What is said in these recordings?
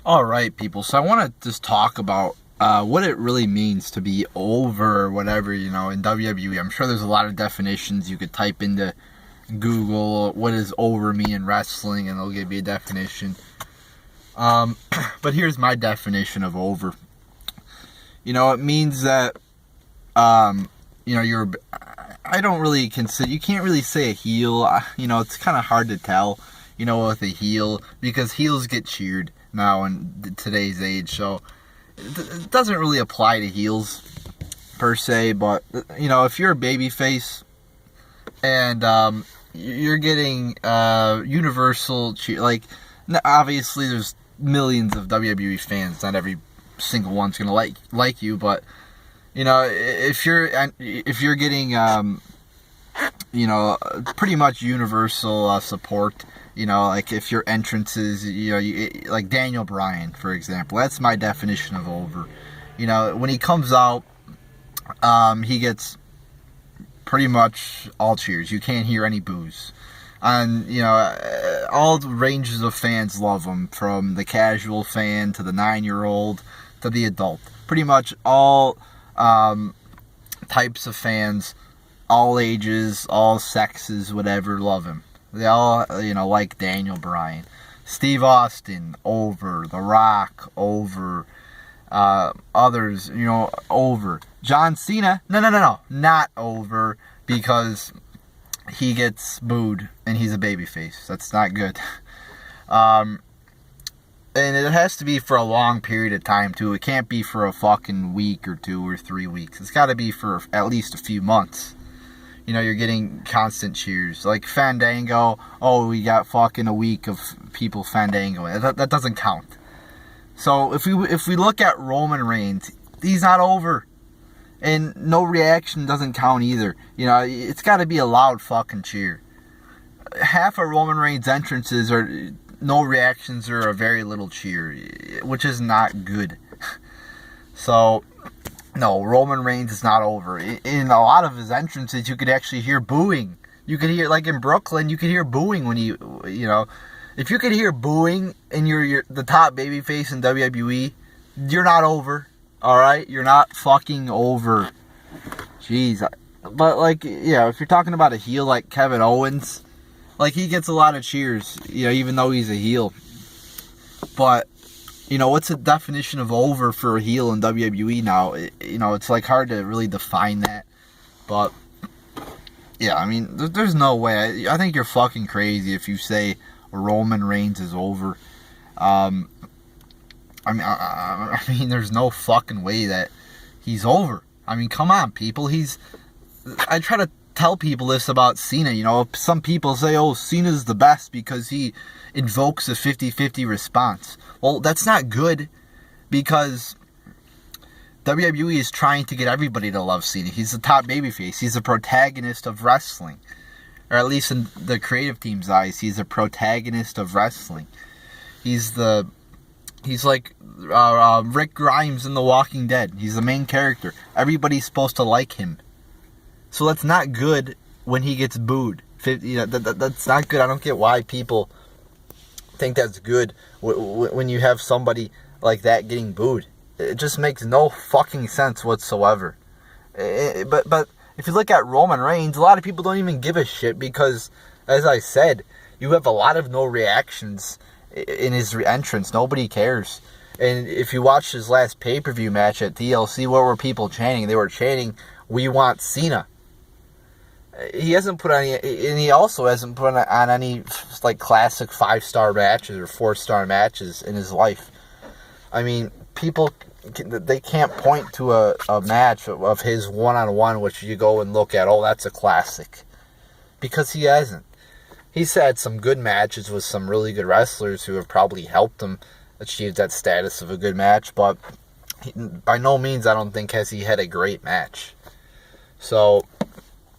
All right, people. So I want to just talk about what it really means to be over or whatever, in WWE. I'm sure there's a lot of definitions you could type into Google. What does over mean in wrestling? And they'll give you a definition. But here's my definition of over. It means that, you're. I don't really consider. You can't really say a heel. It's kind of hard to tell, with a heel because heels get cheered now in today's age. So it doesn't really apply to heels per se. But if you're a babyface and you're getting universal cheer, obviously there's millions of WWE fans. Not every single one's gonna like you, but if you're getting pretty much universal support. If your entrances, like Daniel Bryan, for example. That's my definition of over. When he comes out, he gets pretty much all cheers. You can't hear any boos. And, all ranges of fans love him, from the casual fan to the 9-year-old to the adult. Pretty much all types of fans, all ages, all sexes, whatever, love him. They all, like Daniel Bryan. Steve Austin, over. The Rock, over. Others, over. John Cena, no, not over, because he gets booed and he's a babyface. That's not good. And it has to be for a long period of time, too. It can't be for a fucking week or 2 or 3 weeks. It's got to be for at least a few months. You're getting constant cheers. Like Fandango, we got fucking a week of people Fandango. That doesn't count. So if we look at Roman Reigns, he's not over. And no reaction doesn't count either. It's got to be a loud fucking cheer. Half of Roman Reigns' entrances are no reactions or a very little cheer, which is not good. So, no, Roman Reigns is not over. In a lot of his entrances, you could actually hear booing. You could hear, like in Brooklyn, you could hear booing when if you could hear booing and you're the top babyface in WWE, you're not over. All right, you're not fucking over. Jeez, but if you're talking about a heel like Kevin Owens, he gets a lot of cheers, even though he's a heel. But what's the definition of over for a heel in WWE now? It's hard to really define that. But yeah, there's no way. I think you're fucking crazy if you say Roman Reigns is over. There's no fucking way that he's over. Come on, people. I try to tell people this about Cena. Some people say, Cena's the best because he invokes a 50-50 response. Well, that's not good, because WWE is trying to get everybody to love Cena. He's the top babyface. He's the protagonist of wrestling. Or at least in the creative team's eyes, he's a protagonist of wrestling. He's like Rick Grimes in The Walking Dead. He's the main character. Everybody's supposed to like him. So that's not good when he gets booed. That's not good. I don't get why people think that's good when you have somebody like that getting booed. It just makes no fucking sense whatsoever. But if you look at Roman Reigns, a lot of people don't even give a shit because, as I said, you have a lot of no reactions in his entrance. Nobody cares. And if you watch his last pay-per-view match at TLC, what were people chanting? They were chanting, "We want Cena." He hasn't put on any, and he also hasn't put on any classic 5-star matches or 4-star matches in his life. People, they can't point to a match of his one-on-one which you go and look at, that's a classic. Because he hasn't. He's had some good matches with some really good wrestlers who have probably helped him achieve that status of a good match, but by no means, I don't think, has he had a great match. So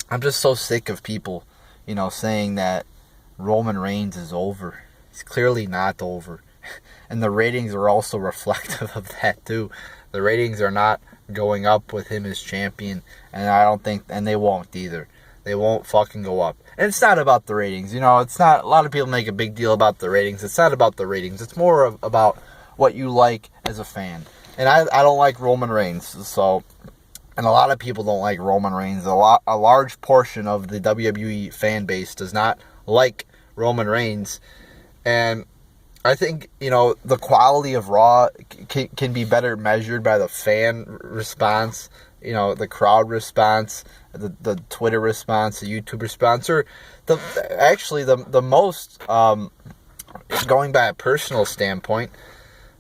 I'm just so sick of people, saying that Roman Reigns is over. He's clearly not over. And the ratings are also reflective of that, too. The ratings are not going up with him as champion, and I don't think, and they won't either. They won't fucking go up. And it's not about the ratings, it's not, a lot of people make a big deal about the ratings. It's not about the ratings. It's more about what you like as a fan. And I don't like Roman Reigns, so, and a lot of people don't like Roman Reigns. A large portion of the WWE fan base does not like Roman Reigns. And I think, the quality of Raw can be better measured by the fan response, the crowd response, the Twitter response, the YouTube response, or the most, going by a personal standpoint,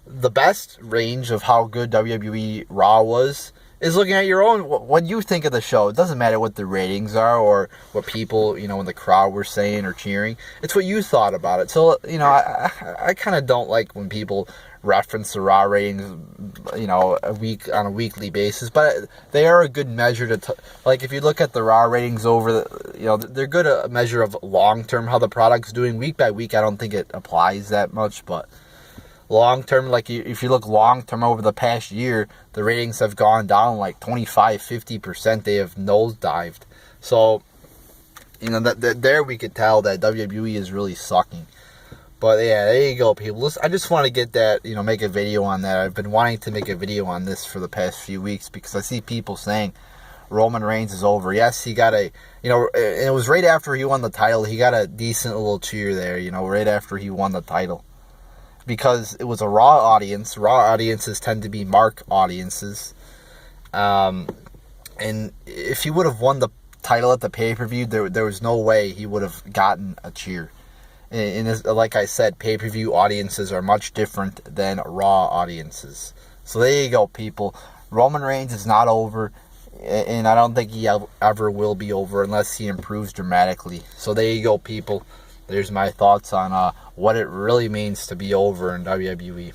the best range of how good WWE Raw was is looking at your own, what you think of the show. It doesn't matter what the ratings are or what people, in the crowd were saying or cheering. It's what you thought about it. So, I kind of don't like when people reference the Raw ratings, on a weekly basis. But they are a good measure like, if you look at the Raw ratings over they're good a measure of long-term how the product's doing. Week by week, I don't think it applies that much, but long-term, like if you look long-term over the past year, the ratings have gone down like 25-50%. They have nosedived. So, there we could tell that WWE is really sucking. But yeah, there you go, people. Listen, I just want to get that, make a video on that. I've been wanting to make a video on this for the past few weeks because I see people saying Roman Reigns is over. Yes, he got and it was right after he won the title. He got a decent little cheer there, right after he won the title. Because it was a Raw audience. Raw audiences tend to be mark audiences. And if he would have won the title at the pay-per-view, there was no way he would have gotten a cheer. And like I said, pay-per-view audiences are much different than Raw audiences. So there you go, people. Roman Reigns is not over. And I don't think he ever will be over unless he improves dramatically. So there you go, people. There's my thoughts on what it really means to be over in WWE.